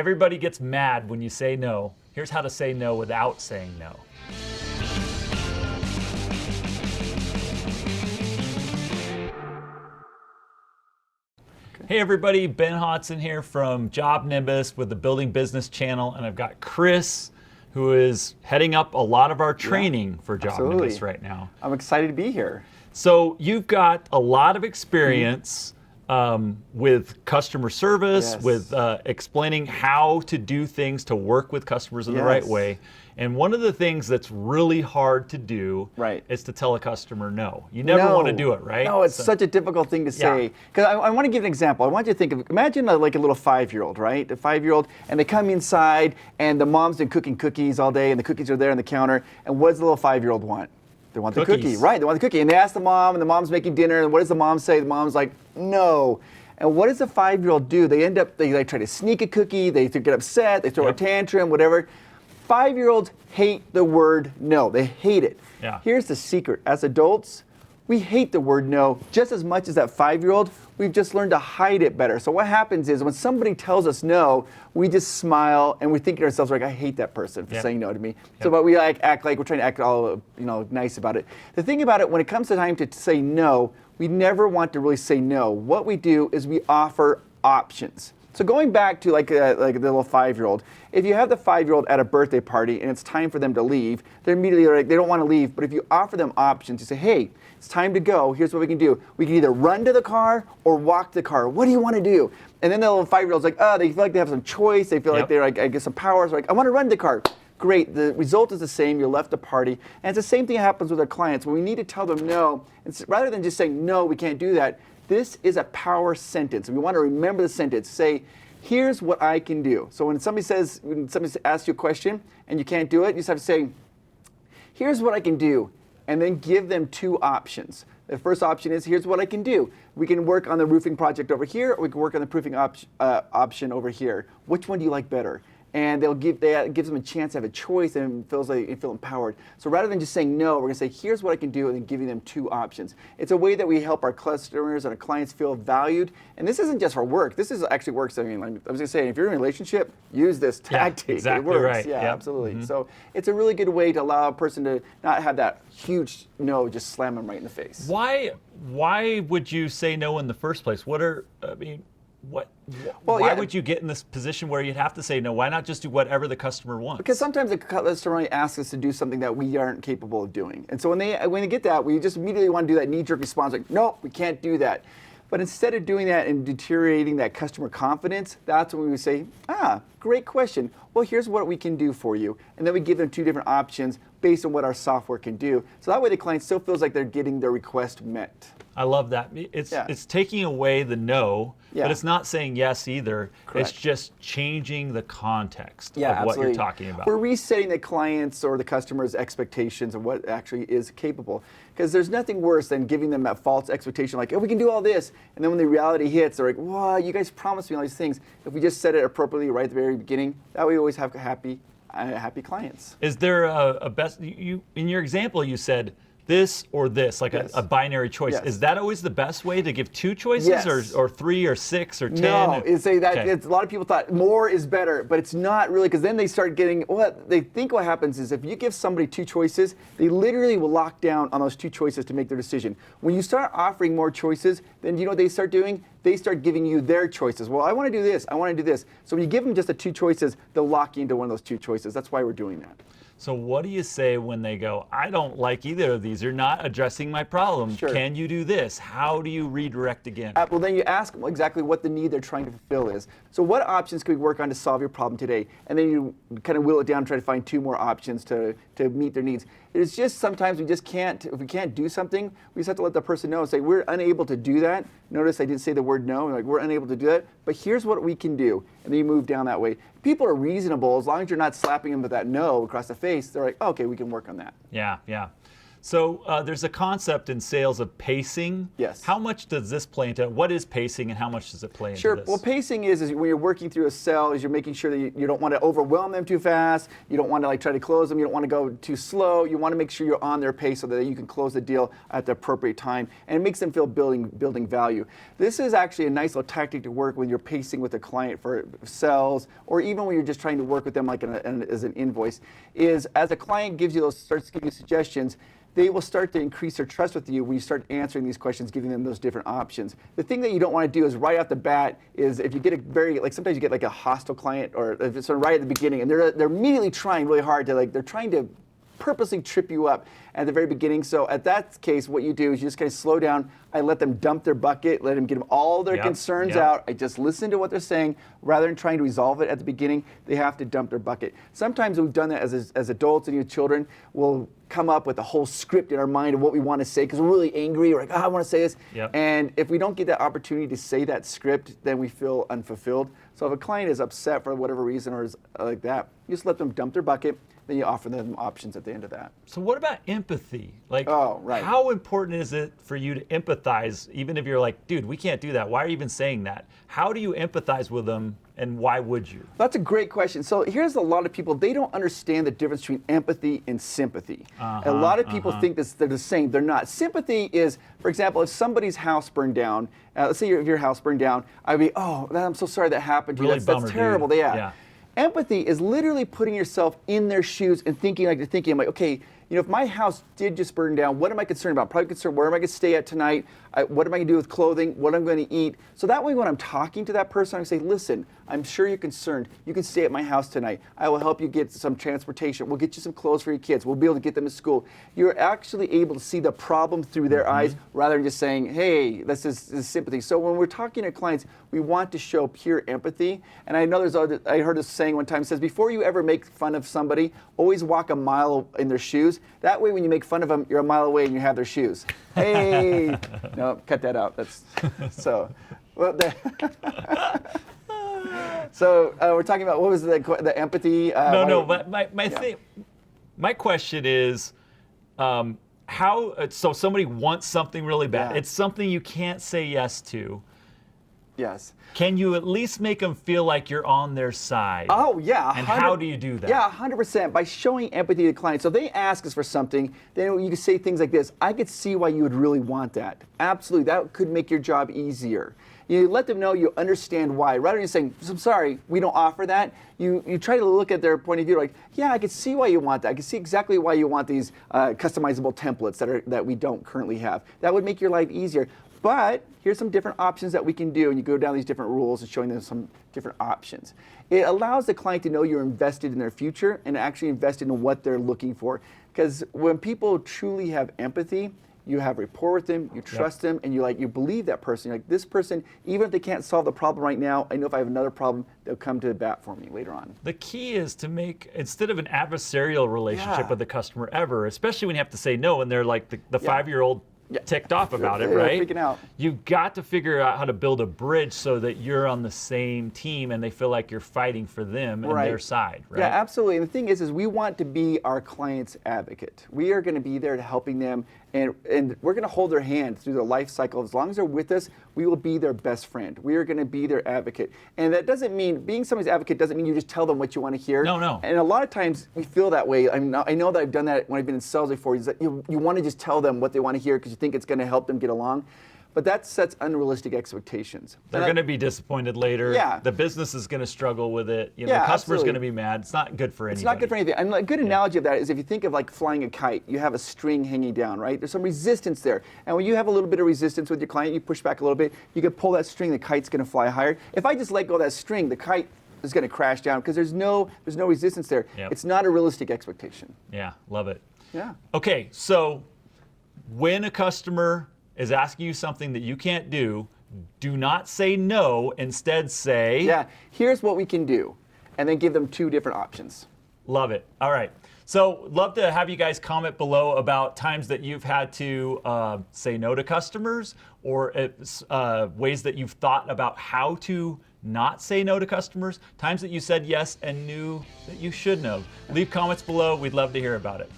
Everybody gets mad when you say no. Here's how to say no without saying no. Hey everybody, Ben Hodson here from JobNimbus with the Building Business channel, and I've got Chris, who is heading up a lot of our training for JobNimbus right now. I'm excited to be here. So you've got a lot of experience with customer service, with explaining how to do things to work with customers in the right way. And one of the things that's really hard to do is to tell a customer no. You never want to do it, right? No, it's such a difficult thing to say. Because I want to give an example. I want you to think of, imagine like a little 5-year-old, right? A 5-year-old, and they come inside, and the mom's been cooking cookies all day, and the cookies are there on the counter, and what does the little 5-year-old want? They want the cookie, right? They want the cookie. And they ask the mom, and the mom's making dinner, and what does the mom say? The mom's like, no. And what does the 5-year-old do? They end up, they like try to sneak a cookie, they get upset, they throw a tantrum, whatever. 5-year-olds hate the word no. They hate it. Here's the secret. As adults, we hate the word no just as much as that 5-year-old. We've just learned to hide it better. So what happens is when somebody tells us no, we just smile and we think to ourselves, like, I hate that person for saying no to me. So but we act like we're trying to act all nice about it. The thing about it, when it comes to time to say no, we never want to really say no. What we do is we offer options. So going back to like the little 5-year-old, if you have the 5-year-old at a birthday party and it's time for them to leave, they're immediately like, they don't want to leave. But if you offer them options, you say, hey, it's time to go. Here's what we can do. We can either run to the car or walk to the car. What do you want to do? And then the little 5-year-old's like, oh, they feel like they have some choice. They feel like they're like, I guess, some power. So like, I want to run to the car. Great. The result is the same. You're left the party. And it's the same thing that happens with our clients. When we need to tell them no, it's, rather than just saying, no, we can't do that, this is a power sentence. And we want to remember the sentence. Say, here's what I can do. So when somebody asks you a question and you can't do it, you just have to say, here's what I can do. And then give them 2 options. The first option is, here's what I can do. We can work on the roofing project over here, or we can work on the proofing option over here. Which one do you like better? And that gives them a chance to have a choice and feel empowered. So rather than just saying no, we're going to say, here's what I can do, and then giving them 2 options. It's a way that we help our customers and our clients feel valued. And this isn't just for work. This is actually works. I mean, like I was going to say, if you're in a relationship, use this tactic. Exactly it works. right. Yeah, absolutely. So it's a really good way to allow a person to not have that huge no just slam them right in the face. Why would you say no in the first place? Why would you get in this position where you'd have to say no? Why not just do whatever the customer wants? Because sometimes the customer asks us to do something that we aren't capable of doing. And so when they get that, we just immediately want to do that knee-jerk response, like, no, we can't do that. But instead of doing that and deteriorating that customer confidence, that's when we would say, great question. Well, here's what we can do for you. And then we give them 2 different options based on what our software can do. So that way the client still feels like they're getting their request met. I love that. It's taking away the no, but it's not saying yes either. Correct. It's just changing the context of absolutely. what you're talking about. We're resetting the client's or the customer's expectations of what actually is capable. Because there's nothing worse than giving them that false expectation, like, oh, we can do all this. And then when the reality hits, they're like, wow, you guys promised me all these things. If we just set it appropriately right at the very beginning, that way we always have happy clients. Is there a best, in your example you said, this or this, like a binary choice. Is that always the best way to give 2 choices or 3 or 6 or 10? No, it's a lot of people thought more is better, but it's not really, because then they start getting, they think what happens is if you give somebody 2 choices, they literally will lock down on those 2 choices to make their decision. When you start offering more choices, then you know what they start doing? They start giving you their choices. Well, I want to do this, I want to do this. So when you give them just the 2 choices, they'll lock you into one of those 2 choices. That's why we're doing that. So what do you say when they go, I don't like either of these, you're not addressing my problem, can you do this? How do you redirect again? Well, then you ask them exactly what the need they're trying to fulfill is. So what options can we work on to solve your problem today? And then you kind of whittle it down and try to find 2 more options to meet their needs. It's just sometimes we just can't, if we can't do something, we just have to let the person know and say, we're unable to do that. Notice I didn't say the word no, like we're unable to do that, but here's what we can do. And then you move down that way. People are reasonable as long as you're not slapping them with that no across the face. They're like, oh, okay, we can work on that. Yeah. So there's a concept in sales of pacing. Yes. How much does this play into? What is pacing, and how much does it play into Sure. this? Well, pacing is when you're working through a sale, is you're making sure that you don't want to overwhelm them too fast. You don't want to like try to close them. You don't want to go too slow. You want to make sure you're on their pace so that you can close the deal at the appropriate time, and it makes them feel building value. This is actually a nice little tactic to work when you're pacing with a client for sales, or even when you're just trying to work with them like as an invoice. Is as a client starts giving you suggestions, they will start to increase their trust with you when you start answering these questions, giving them those different options. The thing that you don't want to do is right off the bat is if you get sometimes you get like a hostile client, or if it's right at the beginning and they're immediately trying really hard to they're trying to purposely trip you up at the very beginning. So at that case, what you do is you just kind of slow down. I let them dump their bucket, let them get them all their concerns out. I just listen to what they're saying rather than trying to resolve it at the beginning. They have to dump their bucket. Sometimes we've done that as adults and children. We'll come up with a whole script in our mind of what we want to say because we're really angry. We're like, I want to say this. And if we don't get that opportunity to say that script, then we feel unfulfilled. So if a client is upset for whatever reason or is like that, you just let them dump their bucket. Then you offer them options at the end of that. So what about empathy? Like, right. How important is it for you to empathize, even if you're like, dude, we can't do that. Why are you even saying that? How do you empathize with them, and why would you? That's a great question. So here's a lot of people, they don't understand the difference between empathy and sympathy. A lot of people think they're the same. They're not. Sympathy is, for example, if somebody's house burned down, let's say your house burned down, I'd be, I'm so sorry that happened to you. That's terrible. Yeah. Empathy is literally putting yourself in their shoes and thinking like they're thinking. I'm like, okay, if my house did just burn down, what am I concerned about? Probably concerned, where am I going to stay at tonight? What am I going to do with clothing? What am I going to eat? So that way when I'm talking to that person, I say, listen, I'm sure you're concerned. You can stay at my house tonight. I will help you get some transportation. We'll get you some clothes for your kids. We'll be able to get them to school. You're actually able to see the problem through their eyes rather than just saying, hey, this is sympathy. So when we're talking to clients, we want to show pure empathy. And I know I heard this saying one time, it says, before you ever make fun of somebody, always walk a mile in their shoes. That way when you make fun of them, you're a mile away and you have their shoes. Hey, no, cut that out. That's so. Well, so we're talking about what was the empathy? But my question is, how? So somebody wants something really bad. It's something you can't say yes to. Yes. Can you at least make them feel like you're on their side? Oh, yeah. And how do you do that? Yeah, 100%. By showing empathy to the client. So they ask us for something, then you can say things like this. I could see why you would really want that. Absolutely. That could make your job easier. You let them know you understand why. Rather than saying, I'm sorry, we don't offer that, you try to look at their point of view like, yeah, I can see why you want that. I can see exactly why you want these customizable templates that we don't currently have. That would make your life easier. But here's some different options that we can do, and you go down these different rules and showing them some different options. It allows the client to know you're invested in their future and actually invested in what they're looking for. Because when people truly have empathy, you have rapport with them, you trust them, and you believe that person. You're like, this person, even if they can't solve the problem right now, I know if I have another problem, they'll come to the bat for me later on. The key is to make, instead of an adversarial relationship with the customer ever, especially when you have to say no and they're like the 5-year-old ticked off about it, right? Freaking out. You've got to figure out how to build a bridge so that you're on the same team and they feel like you're fighting for them and their side, right? Yeah, absolutely. And the thing is we want to be our client's advocate. We are going to be there to helping them, and we're going to hold their hand through their life cycle. As long as they're with us, we will be their best friend. We are going to be their advocate. And that doesn't mean, being somebody's advocate doesn't mean you just tell them what you want to hear. No. And a lot of times we feel that way. I know that I've done that when I've been in sales before, is that you want to just tell them what they want to hear because you think it's going to help them get along. But that sets unrelated expectations. They're going to be disappointed later. Yeah. The business is going to struggle with it. The customer's going to be mad. It's not good for anybody. It's not good for anything. And a good analogy of that is if you think of like flying a kite, you have a string hanging down, right? There's some resistance there. And when you have a little bit of resistance with your client, you push back a little bit, you can pull that string, the kite's going to fly higher. If I just let go of that string, the kite is going to crash down because there's no resistance there. It's not a realistic expectation. Yeah, love it. Yeah. Okay, so when a customer is asking you something that you can't do not say no. Instead say, yeah, here's what we can do. And then give them 2 different options. Love it. All right. So love to have you guys comment below about times that you've had to say no to customers, or ways that you've thought about how to not say no to customers, times that you said yes and knew that you should know. Leave comments below. We'd love to hear about it.